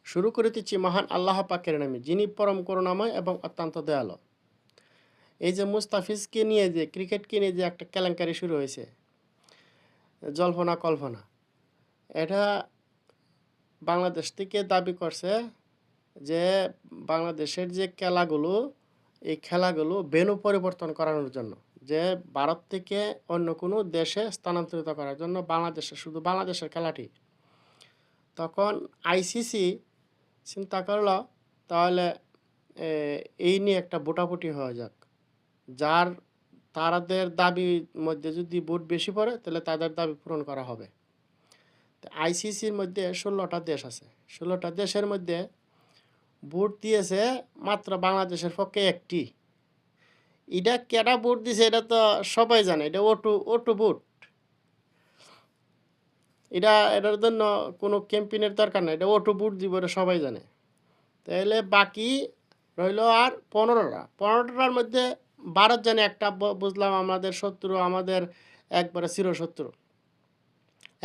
শুরু করিতেছি মহান আল্লাহ পাকের নামে, যিনি পরম করুণাময় এবং অত্যন্ত দয়ালু। এই যে মুস্তাফিজকে নিয়ে যে ক্রিকেটকে নিয়ে যে একটা কেলেঙ্কারি শুরু হয়েছে, জল্পনা কল্পনা, এটা বাংলাদেশ থেকে দাবি করছে যে বাংলাদেশের যে খেলাগুলো, এই খেলাগুলো ভেন্যু পরিবর্তন করানোর জন্য, যে ভারত থেকে অন্য কোনো দেশে স্থানান্তরিত করার জন্য বাংলাদেশে, শুধু বাংলাদেশের খেলাটি। তখন আইসিসি চিন্তা করলো তাহলে এ, এই নিয়ে একটা ভোটাভুটি হওয়া যাক, যার তাদের দাবির মধ্যে যদি ভোট বেশি পড়ে তাহলে তাদের দাবি পূরণ করা হবে। আইসিসির মধ্যে 16টা দেশ আছে, 16টা দেশের মধ্যে ভোট দিয়েছে মাত্র বাংলাদেশের পক্ষে একটি। এটা কেটা ভোট দিছে এটা তো সবাই জানে, এটা ওটু ভোট। এটার জন্য কোনো ক্যাম্পেইনের দরকার নেই, এটা ওটু ভোট দিব, এটা সবাই জানে। তাহলে বাকি রইল আর 15টার মধ্যে ভারত জানে একটা, বুঝলাম আমাদের শত্রু, আমাদের একবারে চিরশত্রু,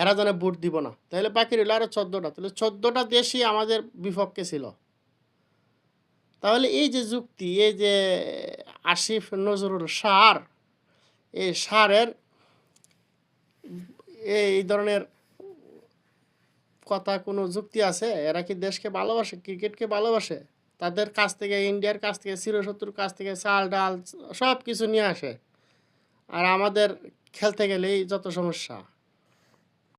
এরা জানে ভোট দিব না। তাহলে বাকি রইল আরও 14টা, তাহলে 14টা দেশই আমাদের বিপক্ষে ছিল। তাহলে এই যে যুক্তি, এই যে আসিফ নজরুল সার, এই সারের এই ধরনের কথা কোনো যুক্তি আছে? এরা কি দেশকে ভালোবাসে, ক্রিকেটকে ভালোবাসে? তাদের কাছ থেকে, ইন্ডিয়ার কাছ থেকে, চিরশত্রুর কাছ থেকে চাল ডাল সব কিছু নিয়ে আসে, আর আমাদের খেলতে গেলেই যত সমস্যা।